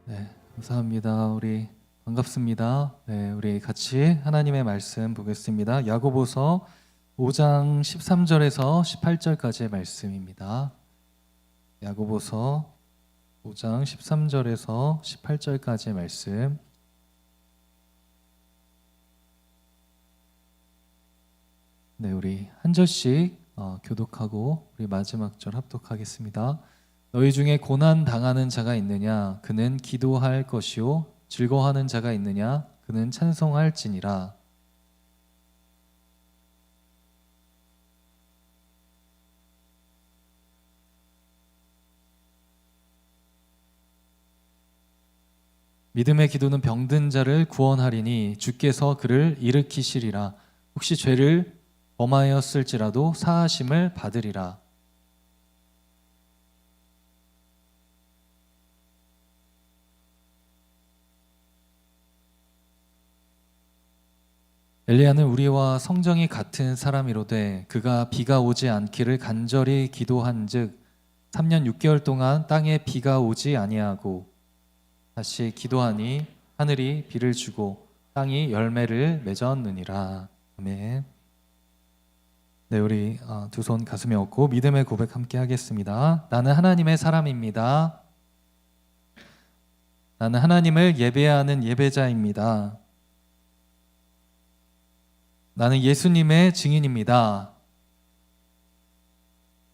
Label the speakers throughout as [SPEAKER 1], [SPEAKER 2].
[SPEAKER 1] 네, 감사합니다. 우리 반갑습니다. 네, 우리 같이 하나님의 말씀 보겠습니다. 야고보서 5장 13절에서 18절까지의 말씀입니다. 야고보서 5장 13절에서 18절까지의 말씀. 네, 우리 한 절씩 교독하고 우리 마지막 절 합독하겠습니다. 너희 중에 고난 당하는 자가 있느냐? 그는 기도할 것이요. 즐거워하는 자가 있느냐? 그는 찬송할지니라. 믿음의 기도는 병든 자를 구원하리니 주께서 그를 일으키시리라. 혹시 죄를 범하였을지라도 사하심을 받으리라. 엘리야는 우리와 성정이 같은 사람이로되 그가 비가 오지 않기를 간절히 기도한즉 3년 6개월 동안 땅에 비가 오지 아니하고 다시 기도하니 하늘이 비를 주고 땅이 열매를 맺었느니라. 아멘. 네, 우리 두 손 가슴에 얹고 믿음의 고백 함께 하겠습니다. 나는 하나님의 사람입니다. 나는 하나님을 예배하는 예배자입니다. 나는 예수님의 증인입니다.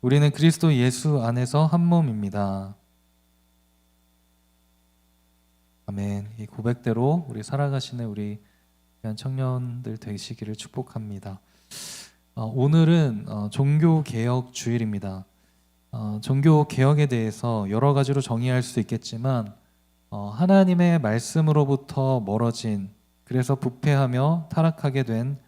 [SPEAKER 1] 우리는 그리스도 예수 안에서 한 몸입니다. 아멘. 이 고백대로 우리 살아가시는 우리 귀한 청년들 되시기를 축복합니다. 오늘은 종교개혁 주일입니다. 종교개혁에 대해서 여러 가지로 정의할 수 있겠지만 하나님의 말씀으로부터 멀어진, 그래서 부패하며 타락하게 된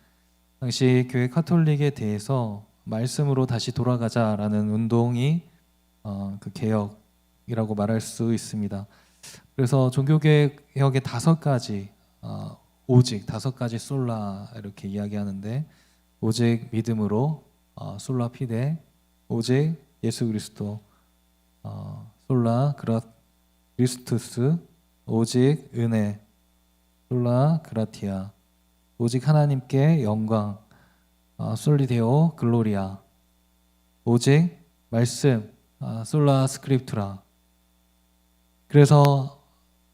[SPEAKER 1] 당시 교회 카톨릭에 대해서 말씀으로 다시 돌아가자라는 운동이 그 개혁이라고 말할 수 있습니다. 그래서 종교개혁의 5가지, 오직 5가지 솔라 이렇게 이야기하는데, 오직 믿음으로 솔라 피데, 오직 예수 그리스도 솔라 그리스투스, 오직 은혜 솔라 그라티아, 오직 하나님께 영광 솔리데오 글로리아, 오직 말씀 솔라 스크립투라. 그래서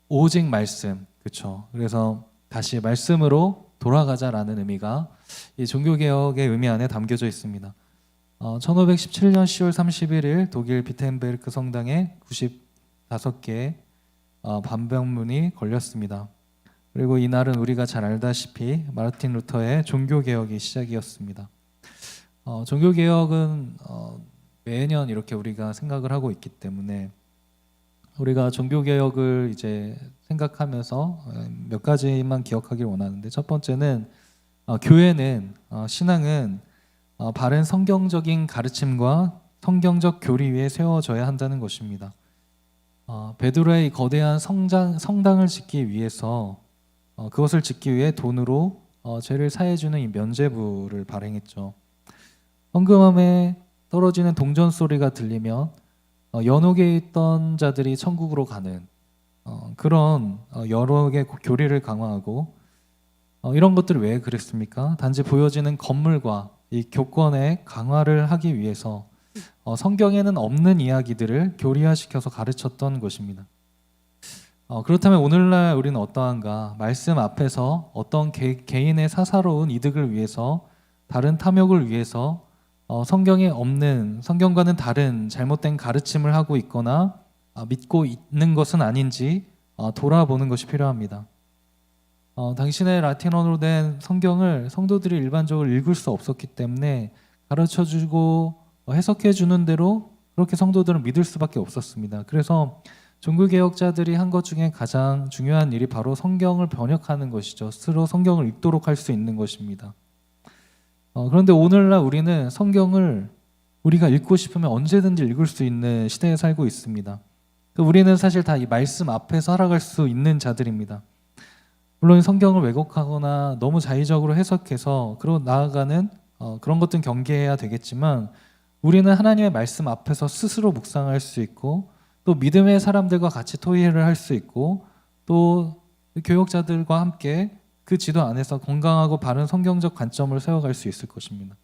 [SPEAKER 1] 오직 말씀, 그렇죠. 그래서 다시 말씀으로 돌아가자라는 의미가 이 종교개혁의 의미 안에 담겨져 있습니다. 1517년 10월 31일 독일 비텐베르크 성당에 95개의 반병문이 걸렸습니다. 그리고 이날은 우리가 잘 알다시피 마르틴 루터의 종교개혁이 시작이었습니다. 종교개혁은 매년 이렇게 우리가 생각을 하고 있기 때문에 우리가 종교개혁을 이제 생각하면서 몇 가지만 기억하길 원하는데, 첫 번째는 교회는 신앙은 바른 성경적인 가르침과 성경적 교리 위에 세워져야 한다는 것입니다. 베드로의 거대한 성당을 짓기 위해서 그것을 짓기 위해 돈으로 죄를 사해주는 이 면죄부를 발행했죠. 헌금함에 떨어지는 동전 소리가 들리면 연옥에 있던 자들이 천국으로 가는 그런 여러 개 교리를 강화하고, 이런 것들을 왜 그랬습니까? 단지 보여지는 건물과 이 교권의 강화를 하기 위해서 성경에는 없는 이야기들을 교리화시켜서 가르쳤던 것입니다. 그렇다면 오늘날 우리는 어떠한가? 말씀 앞에서 어떤 개인의 사사로운 이득을 위해서, 다른 탐욕을 위해서 성경에 없는, 성경과는 다른 잘못된 가르침을 하고 있거나 믿고 있는 것은 아닌지 돌아보는 것이 필요합니다. 당신의 라틴어로 된 성경을 성도들이 일반적으로 읽을 수 없었기 때문에 가르쳐주고 해석해주는 대로 그렇게 성도들은 믿을 수밖에 없었습니다. 그래서 종교개혁자들이 한 것 중에 가장 중요한 일이 바로 성경을 번역하는 것이죠. 스스로 성경을 읽도록 할 수 있는 것입니다. 그런데 오늘날 우리는 성경을 우리가 읽고 싶으면 언제든지 읽을 수 있는 시대에 살고 있습니다. 우리는 사실 다 이 말씀 앞에서 살아갈 수 있는 자들입니다. 물론 성경을 왜곡하거나 너무 자의적으로 해석해서 그러고 나아가는 그런 것들은 경계해야 되겠지만, 우리는 하나님의 말씀 앞에서 스스로 묵상할 수 있고 또 믿음의 사람들과 같이 토의를 할 수 있고 또 교역자들과 함께 그 지도 안에서 건강하고 바른 성경적 관점을 세워갈 수 있을 것입니다.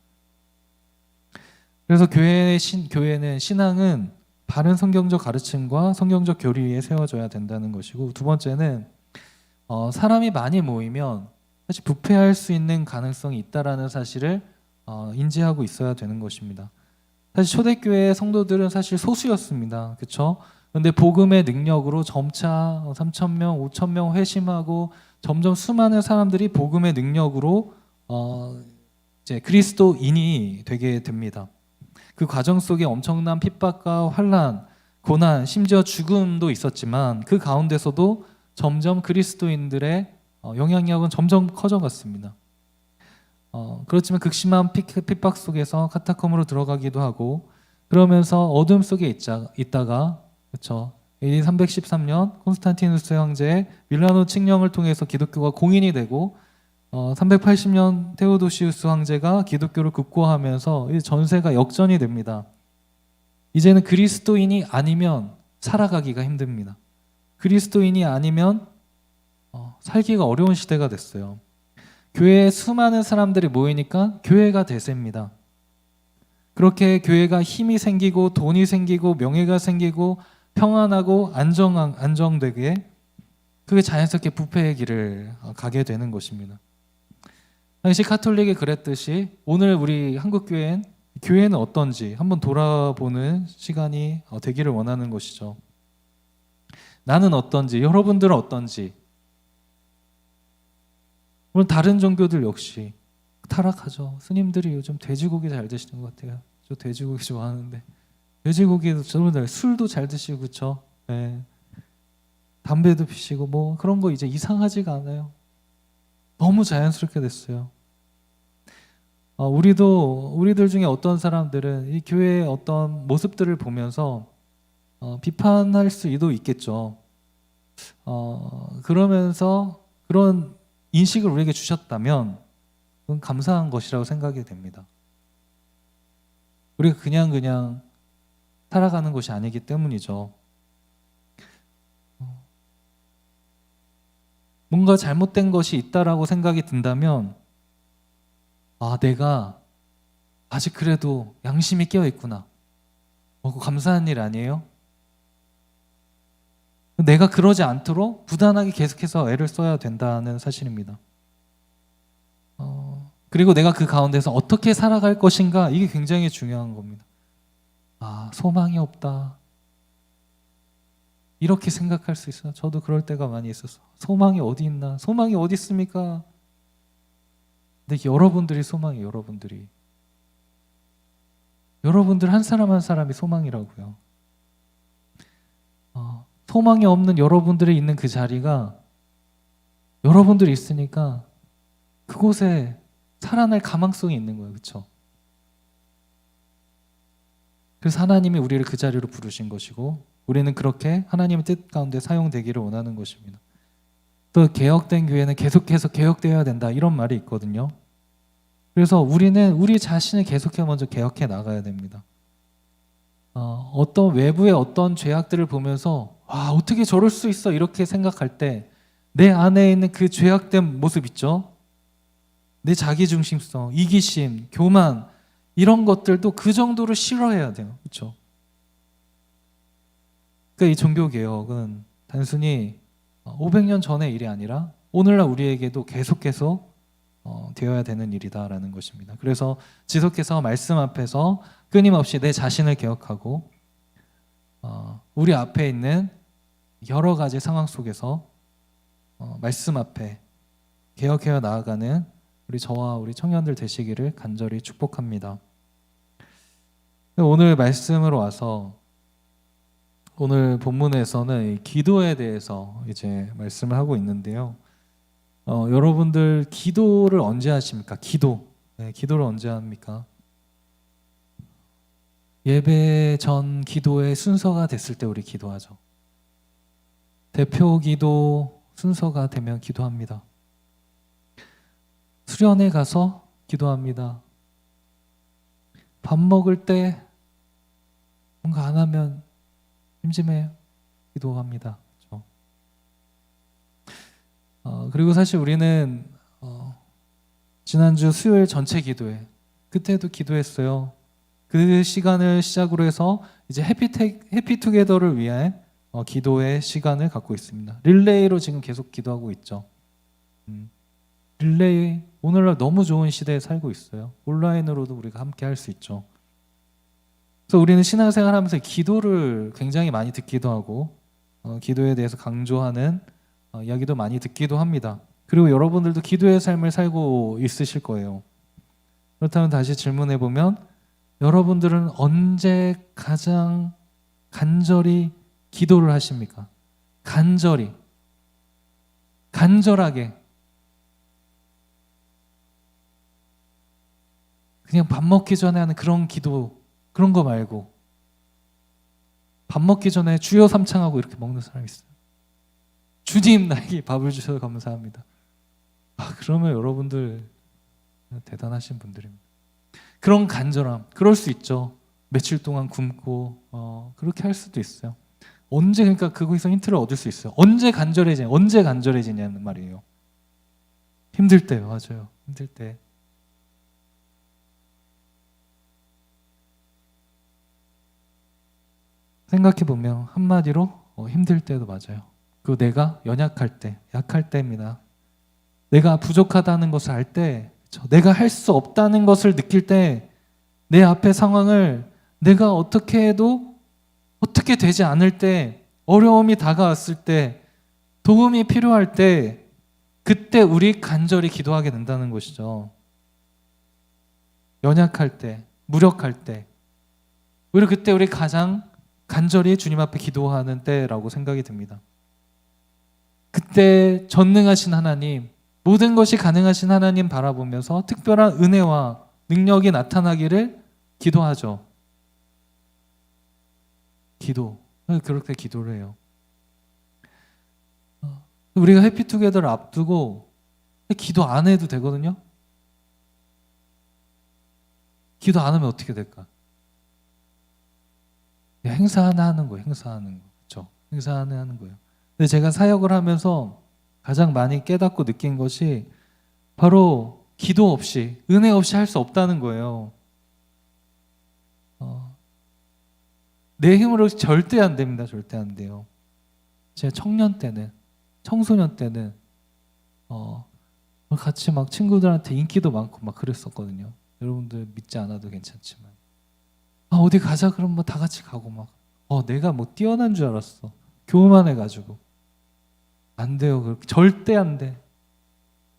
[SPEAKER 1] 그래서 교회는 신앙은 바른 성경적 가르침과 성경적 교리 위에 세워져야 된다는 것이고, 두 번째는 사람이 많이 모이면 사실 부패할 수 있는 가능성이 있다라는 사실을 인지하고 있어야 되는 것입니다. 사실 초대교회의 성도들은 사실 소수였습니다. 그렇죠? 그런데 복음의 능력으로 점차 3,000명, 5,000명 회심하고 점점 수많은 사람들이 복음의 능력으로 이제 그리스도인이 되게 됩니다. 그 과정 속에 엄청난 핍박과 환난, 고난, 심지어 죽음도 있었지만 그 가운데서도 점점 그리스도인들의 영향력은 점점 커져갔습니다. 그렇지만 극심한 핍박 속에서 카타콤으로 들어가기도 하고, 그러면서 어둠 속에 있다가 그렇죠. AD 313년 콘스탄티누스 황제의 밀라노 칙령을 통해서 기독교가 공인이 되고 380년 테오도시우스 황제가 기독교를 극고화하면서 전세가 역전이 됩니다. 이제는 그리스도인이 아니면 살아가기가 힘듭니다. 그리스도인이 아니면 살기가 어려운 시대가 됐어요. 교회에 수많은 사람들이 모이니까 교회가 대세입니다. 그렇게 교회가 힘이 생기고 돈이 생기고 명예가 생기고 평안하고 안정되게 그게 자연스럽게 부패의 길을 가게 되는 것입니다. 당시 카톨릭이 그랬듯이 오늘 우리 교회는 어떤지 한번 돌아보는 시간이 되기를 원하는 것이죠. 나는 어떤지, 여러분들은 어떤지. 물론 다른 종교들 역시 타락하죠. 스님들이 요즘 돼지고기 잘 드시는 것 같아요. 저 돼지고기 좋아하는데 돼지고기도 저는 술도 잘 드시고 그렇죠. 네. 담배도 피시고 뭐 그런 거 이제 이상하지가 않아요. 너무 자연스럽게 됐어요. 우리들 중에 어떤 사람들은 이 교회의 어떤 모습들을 보면서 비판할 수도 있겠죠. 그러면서 그런 인식을 우리에게 주셨다면 그건 감사한 것이라고 생각이 됩니다. 우리가 그냥 살아가는 것이 아니기 때문이죠. 뭔가 잘못된 것이 있다라고 생각이 든다면 내가 아직 그래도 양심이 깨어 있구나. 감사한 일 아니에요? 내가 그러지 않도록 부단하게 계속해서 애를 써야 된다는 사실입니다. 그리고 내가 그 가운데서 어떻게 살아갈 것인가, 이게 굉장히 중요한 겁니다. 소망이 없다. 이렇게 생각할 수 있어요. 저도 그럴 때가 많이 있었어. 소망이 어디 있나? 소망이 어디 있습니까? 근데 여러분들이 소망이 여러분들 한 사람 한 사람이 소망이라고요. 소망이 없는 여러분들이 있는 그 자리가 여러분들이 있으니까 그곳에 살아날 가망성이 있는 거예요. 그렇죠? 그래서 하나님이 우리를 그 자리로 부르신 것이고 우리는 그렇게 하나님의 뜻 가운데 사용되기를 원하는 것입니다. 또 개혁된 교회는 계속해서 개혁되어야 된다, 이런 말이 있거든요. 그래서 우리는 우리 자신을 계속해 먼저 개혁해 나가야 됩니다. 어떤 외부의 어떤 죄악들을 보면서 어떻게 저럴 수 있어 이렇게 생각할 때 내 안에 있는 그 죄악된 모습 있죠? 내 자기중심성, 이기심, 교만, 이런 것들도 그 정도로 싫어해야 돼요. 그렇죠? 그러니까 이 종교개혁은 단순히 500년 전의 일이 아니라 오늘날 우리에게도 계속해서 되어야 되는 일이다라는 것입니다. 그래서 지속해서 말씀 앞에서 끊임없이 내 자신을 개혁하고 우리 앞에 있는 여러 가지 상황 속에서 말씀 앞에 개혁해 나아가는 저와 우리 청년들 되시기를 간절히 축복합니다. 오늘 말씀으로 와서 오늘 본문에서는 기도에 대해서 이제 말씀을 하고 있는데요. 여러분들 기도를 언제 하십니까? 기도를 언제 합니까? 예배 전 기도의 순서가 됐을 때 우리 기도하죠. 대표 기도 순서가 되면 기도합니다. 수련회 가서 기도합니다. 밥 먹을 때 뭔가 안 하면 심심해 기도합니다. 그렇죠? 그리고 사실 우리는 지난주 수요일 전체 기도회 그때도 기도했어요. 그 시간을 시작으로 해서 이제 해피투게더를 위해 기도의 시간을 갖고 있습니다. 릴레이로 지금 계속 기도하고 있죠. 릴레이 오늘날 너무 좋은 시대에 살고 있어요. 온라인으로도 우리가 함께 할 수 있죠. 그래서 우리는 신앙생활 하면서 기도를 굉장히 많이 듣기도 하고 기도에 대해서 강조하는 이야기도 많이 듣기도 합니다. 그리고 여러분들도 기도의 삶을 살고 있으실 거예요. 그렇다면 다시 질문해 보면 여러분들은 언제 가장 간절히 기도를 하십니까? 간절하게 그냥 밥 먹기 전에 하는 그런 기도 그런 거 말고 밥 먹기 전에 주여 삼창하고 이렇게 먹는 사람이 있어요. 주님 나에게 밥을 주셔서 감사합니다. 그러면 여러분들 대단하신 분들입니다. 그런 간절함 그럴 수 있죠. 며칠 동안 굶고 그렇게 할 수도 있어요. 언제 그러니까 그거에서 힌트를 얻을 수 있어요. 언제 간절해지냐는 말이에요. 힘들 때 맞아요. 힘들 때 생각해보면 한마디로 힘들 때도 맞아요. 그 내가 연약할 때, 약할 때입니다. 내가 부족하다는 것을 알 때, 내가 할 수 없다는 것을 느낄 때, 내 앞의 상황을 내가 어떻게 해도 어떻게 되지 않을 때, 어려움이 다가왔을 때, 도움이 필요할 때, 그때 우리 간절히 기도하게 된다는 것이죠. 연약할 때, 무력할 때, 오히려 그때 우리 가장 간절히 주님 앞에 기도하는 때라고 생각이 듭니다. 그때 전능하신 하나님, 모든 것이 가능하신 하나님 바라보면서 특별한 은혜와 능력이 나타나기를 기도하죠. 그렇게 기도를 해요. 우리가 해피투게더를 앞두고 기도 안 해도 되거든요. 기도 안 하면 어떻게 될까? 행사 하나 하는 거예요. 그렇죠? 행사 하나 하는 거예요. 근데 제가 사역을 하면서 가장 많이 깨닫고 느낀 것이 바로 기도 없이, 은혜 없이 할 수 없다는 거예요. 내 힘으로 절대 안 됩니다. 절대 안 돼요. 제 청소년 때는 같이 막 친구들한테 인기도 많고 막 그랬었거든요. 여러분들 믿지 않아도 괜찮지만 어디 가자 그럼 뭐 다 같이 가고 막 내가 뭐 뛰어난 줄 알았어. 교만해가지고 안 돼요. 절대 안 돼.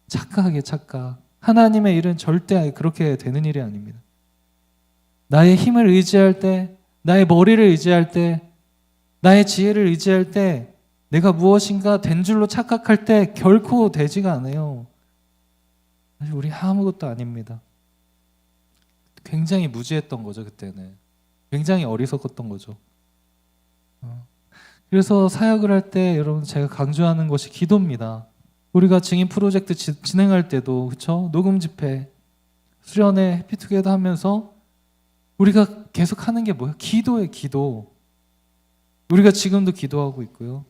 [SPEAKER 1] 착각. 하나님의 일은 절대 그렇게 되는 일이 아닙니다. 나의 힘을 의지할 때, 나의 머리를 의지할 때, 나의 지혜를 의지할 때, 내가 무엇인가 된 줄로 착각할 때 결코 되지가 않아요. 사실 우리 아무것도 아닙니다. 굉장히 무지했던 거죠. 그때는 굉장히 어리석었던 거죠. 그래서 사역을 할 때 여러분 제가 강조하는 것이 기도입니다. 우리가 증인 프로젝트 진행할 때도 그렇죠? 녹음 집회, 수련회, 해피투게더 하면서 우리가 계속 하는 게 뭐예요? 기도예요. 기도. 우리가 지금도 기도하고 있고요.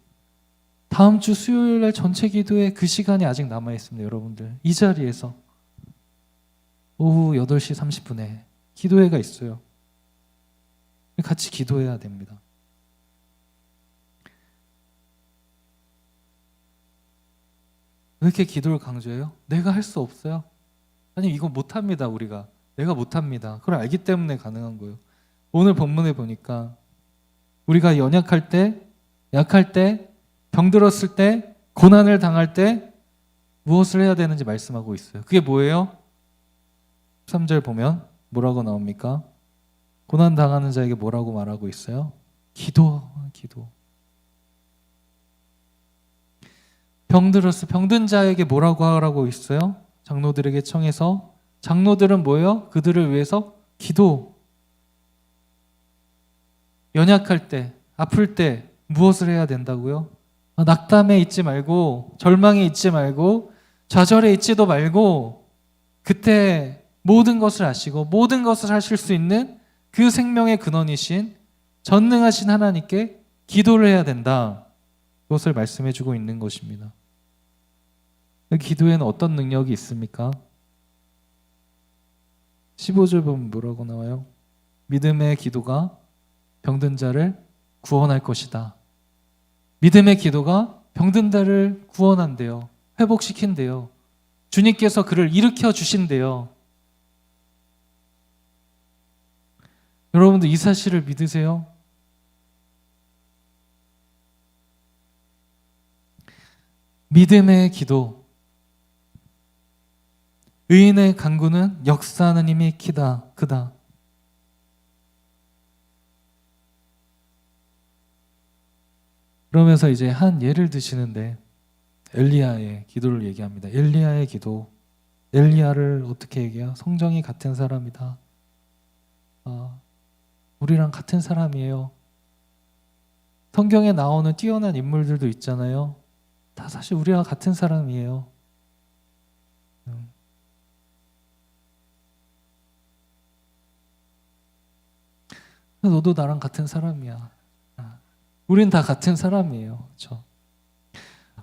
[SPEAKER 1] 다음 주 수요일 날 전체 기도에 그 시간이 아직 남아 있습니다. 여러분들 이 자리에서 오후 8시 30분에 기도회가 있어요. 같이 기도해야 됩니다. 왜 이렇게 기도를 강조해요? 내가 할 수 없어요? 아니 이거 못합니다. 내가 못합니다. 그걸 알기 때문에 가능한 거예요. 오늘 본문에 보니까 우리가 연약할 때, 약할 때, 병들었을 때, 고난을 당할 때 무엇을 해야 되는지 말씀하고 있어요. 그게 뭐예요? 13절 보면 뭐라고 나옵니까? 고난 당하는 자에게 뭐라고 말하고 있어요? 기도. 병든 자에게 뭐라고 하라고 있어요? 장로들에게 청해서. 장로들은 뭐예요? 그들을 위해서 기도. 연약할 때, 아플 때 무엇을 해야 된다고요? 낙담에 있지 말고, 절망에 있지 말고, 좌절에 있지도 말고, 그때 모든 것을 아시고 모든 것을 하실 수 있는 그 생명의 근원이신 전능하신 하나님께 기도를 해야 된다. 그것을 말씀해 주고 있는 것입니다. 기도에는 어떤 능력이 있습니까? 15절 보면 뭐라고 나와요? 믿음의 기도가 병든 자를 구원할 것이다. 믿음의 기도가 병든 자를 구원한대요. 회복시킨대요. 주님께서 그를 일으켜 주신대요. 여러분들 이 사실을 믿으세요? 믿음의 기도, 의인의 간구는 역사하는 힘이 크다. 그러면서 이제 한 예를 드시는데 엘리야의 기도를 얘기합니다. 엘리야의 기도. 엘리야를 어떻게 얘기해요? 성정이 같은 사람이다. 우리랑 같은 사람이에요. 성경에 나오는 뛰어난 인물들도 있잖아요. 다 사실 우리와 같은 사람이에요. 너도 나랑 같은 사람이야. 우린 다 같은 사람이에요. 그렇죠?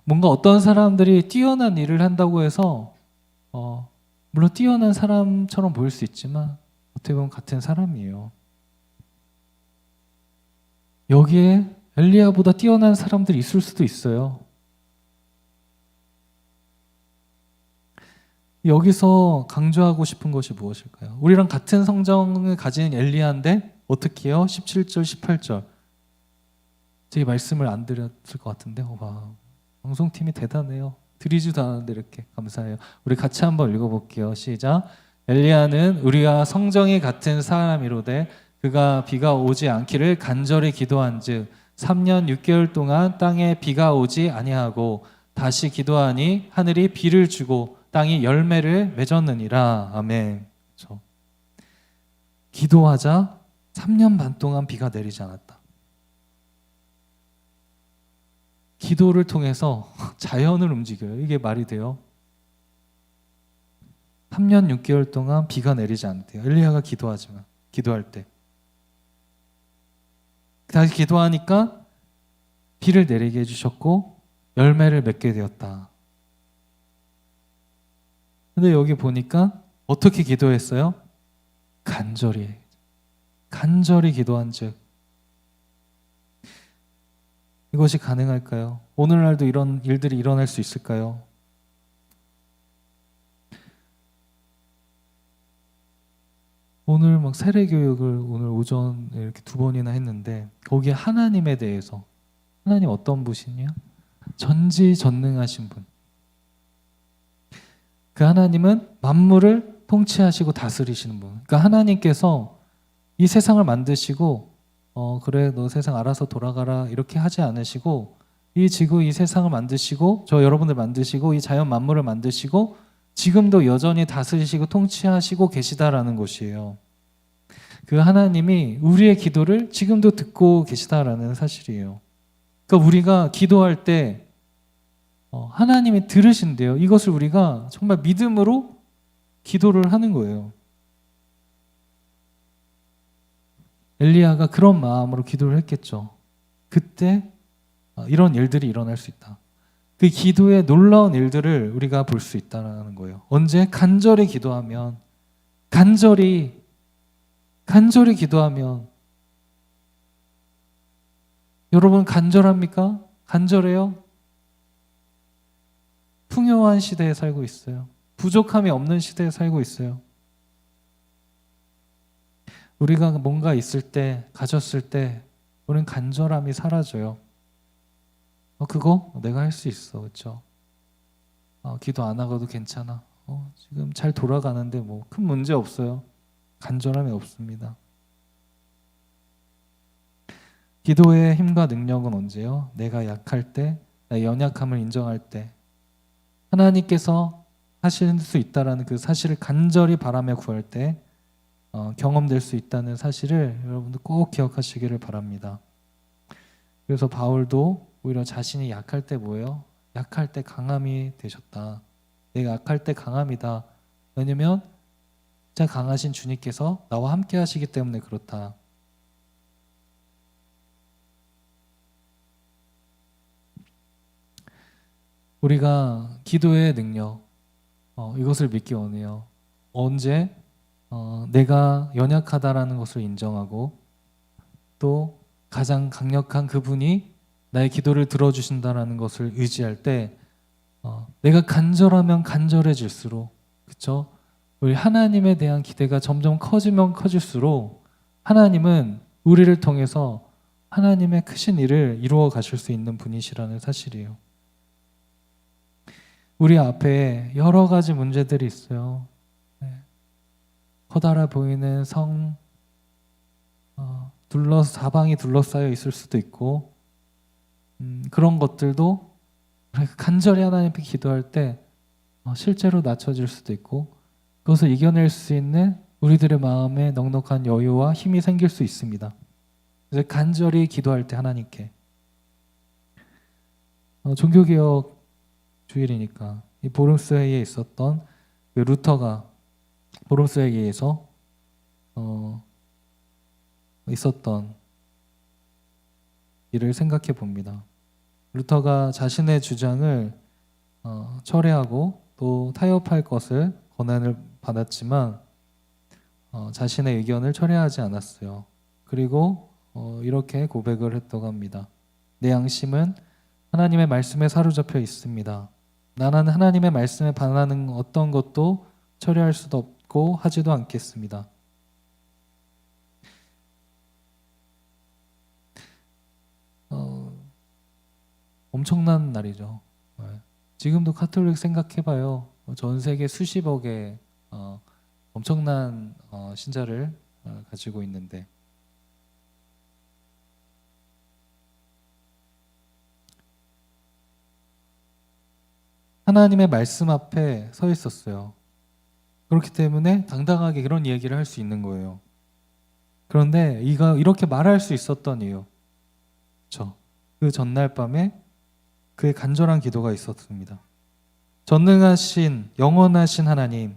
[SPEAKER 1] 뭔가 어떤 사람들이 뛰어난 일을 한다고 해서 물론 뛰어난 사람처럼 보일 수 있지만 어떻게 보면 같은 사람이에요. 여기에 엘리야보다 뛰어난 사람들이 있을 수도 있어요. 여기서 강조하고 싶은 것이 무엇일까요? 우리랑 같은 성정을 가진 엘리야인데 어떻게 해요? 17절, 18절. 제 말씀을 안 드렸을 것 같은데 와, 방송팀이 대단해요. 드리지도 않았는데 이렇게 감사해요. 우리 같이 한번 읽어볼게요. 시작. 엘리야는 우리와 성정이 같은 사람이로되 그가 비가 오지 않기를 간절히 기도한즉 3년 6개월 동안 땅에 비가 오지 아니하고 다시 기도하니 하늘이 비를 주고 땅이 열매를 맺었느니라. 아멘. 그렇죠. 기도하자 3년 반 동안 비가 내리지 않았다. 기도를 통해서 자연을 움직여요. 이게 말이 돼요? 3년 6개월 동안 비가 내리지 않대요. 엘리야가 기도할 때. 다시 기도하니까 비를 내리게 해주셨고 열매를 맺게 되었다. 근데 여기 보니까 어떻게 기도했어요? 간절히 기도한 즉 이것이 가능할까요? 오늘날도 이런 일들이 일어날 수 있을까요? 오늘 막 세례 교육을 오늘 오전에 이렇게 2번이나 했는데 거기에 하나님에 대해서 하나님 어떤 분이냐? 전지전능하신 분. 그 하나님은 만물을 통치하시고 다스리시는 분. 그러니까 하나님께서 이 세상을 만드시고 그래 너 세상 알아서 돌아가라 이렇게 하지 않으시고 이 지구 이 세상을 만드시고 저 여러분들 만드시고 이 자연 만물을 만드시고 지금도 여전히 다스리시고 통치하시고 계시다라는 것이에요. 그 하나님이 우리의 기도를 지금도 듣고 계시다라는 사실이에요. 그러니까 우리가 기도할 때 하나님이 들으신대요. 이것을 우리가 정말 믿음으로 기도를 하는 거예요. 엘리야가 그런 마음으로 기도를 했겠죠. 그때 이런 일들이 일어날 수 있다. 그 기도의 놀라운 일들을 우리가 볼 수 있다는 거예요. 언제? 간절히 기도하면, 간절히 기도하면. 여러분 간절합니까? 간절해요? 풍요한 시대에 살고 있어요. 부족함이 없는 시대에 살고 있어요. 우리가 뭔가 있을 때, 가졌을 때 우리는 간절함이 사라져요. 그거 내가 할 수 있어. 그렇죠? 기도 안 하고도 괜찮아. 지금 잘 돌아가는데 뭐 큰 문제 없어요. 간절함이 없습니다. 기도의 힘과 능력은 언제요? 내가 약할 때, 나의 연약함을 인정할 때 하나님께서 하실 수 있다라는 그 사실을 간절히 바라며 구할 때 경험될 수 있다는 사실을 여러분들 꼭 기억하시기를 바랍니다. 그래서 바울도 오히려 자신이 약할 때 뭐예요? 약할 때 강함이 되셨다. 내가 약할 때 강함이다. 왜냐면 진짜 강하신 주님께서 나와 함께 하시기 때문에 그렇다. 우리가 기도의 능력, 이것을 믿기 원해요. 언제 내가 연약하다라는 것을 인정하고 또 가장 강력한 그분이 나의 기도를 들어주신다라는 것을 의지할 때 내가 간절하면 간절해질수록, 그렇죠? 우리 하나님에 대한 기대가 점점 커지면 커질수록 하나님은 우리를 통해서 하나님의 크신 일을 이루어 가실 수 있는 분이시라는 사실이에요. 우리 앞에 여러 가지 문제들이 있어요. 커다라 보이는 성, 사방이 둘러싸여 있을 수도 있고, 그런 것들도 간절히 하나님께 기도할 때 실제로 낮춰질 수도 있고, 그것을 이겨낼 수 있는 우리들의 마음에 넉넉한 여유와 힘이 생길 수 있습니다. 그래서 간절히 기도할 때 하나님께, 종교개혁 주일이니까 이 보름스 회의에 있었던 루터가 보름스 회의에서 있었던 일을 생각해 봅니다. 루터가 자신의 주장을 철회하고 또 타협할 것을 권한을 받았지만 자신의 의견을 철회하지 않았어요. 그리고 이렇게 고백을 했다고 합니다. 내 양심은 하나님의 말씀에 사로잡혀 있습니다. 나는 하나님의 말씀에 반하는 어떤 것도 처리할 수도 없고 하지도 않겠습니다. 엄청난 날이죠. 지금도 카톨릭 생각해봐요. 전 세계 수십억의 엄청난 신자를 가지고 있는데, 하나님의 말씀 앞에 서 있었어요. 그렇기 때문에 당당하게 그런 얘기를 할 수 있는 거예요. 그런데 이렇게 말할 수 있었던 이유, 그렇죠? 그 전날 밤에 그의 간절한 기도가 있었습니다. 전능하신 영원하신 하나님,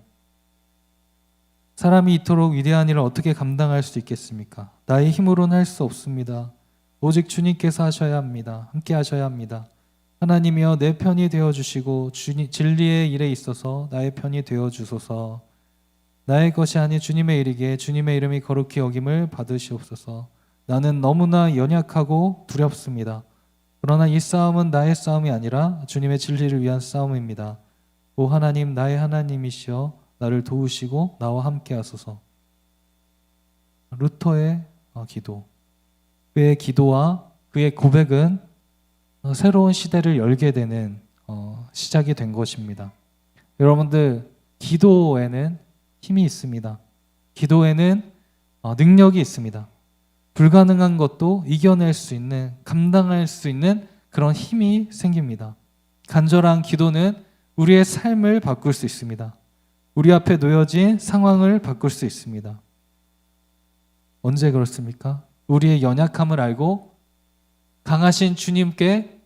[SPEAKER 1] 사람이 이토록 위대한 일을 어떻게 감당할 수 있겠습니까? 나의 힘으로는 할 수 없습니다. 오직 주님께서 하셔야 합니다. 함께 하셔야 합니다. 하나님이여 내 편이 되어주시고 진리의 일에 있어서 나의 편이 되어주소서. 나의 것이 아니 주님의 일이기에 주님의 이름이 거룩히 여김을 받으시옵소서. 나는 너무나 연약하고 두렵습니다. 그러나 이 싸움은 나의 싸움이 아니라 주님의 진리를 위한 싸움입니다. 오 하나님, 나의 하나님이시여 나를 도우시고 나와 함께 하소서. 루터의 기도, 그의 기도와 그의 고백은 새로운 시대를 열게 되는 시작이 된 것입니다. 여러분들, 기도에는 힘이 있습니다. 기도에는 능력이 있습니다. 불가능한 것도 이겨낼 수 있는, 감당할 수 있는 그런 힘이 생깁니다. 간절한 기도는 우리의 삶을 바꿀 수 있습니다. 우리 앞에 놓여진 상황을 바꿀 수 있습니다. 언제 그렇습니까? 우리의 연약함을 알고 강하신 주님께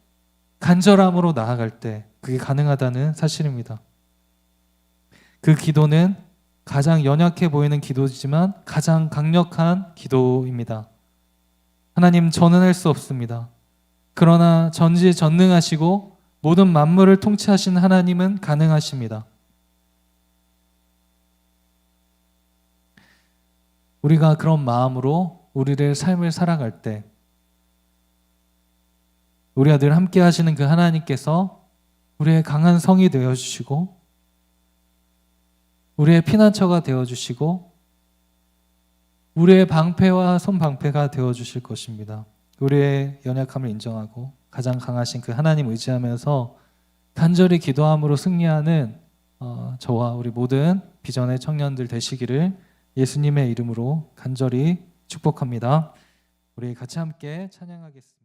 [SPEAKER 1] 간절함으로 나아갈 때 그게 가능하다는 사실입니다. 그 기도는 가장 연약해 보이는 기도지만 가장 강력한 기도입니다. 하나님, 저는 할 수 없습니다. 그러나 전지전능하시고 모든 만물을 통치하신 하나님은 가능하십니다. 우리가 그런 마음으로 우리의 삶을 살아갈 때 우리와 늘 함께 하시는 그 하나님께서 우리의 강한 성이 되어주시고 우리의 피난처가 되어주시고 우리의 방패와 손방패가 되어주실 것입니다. 우리의 연약함을 인정하고 가장 강하신 그 하나님 의지하면서 간절히 기도함으로 승리하는 저와 우리 모든 비전의 청년들 되시기를 예수님의 이름으로 간절히 축복합니다. 우리 같이 함께 찬양하겠습니다.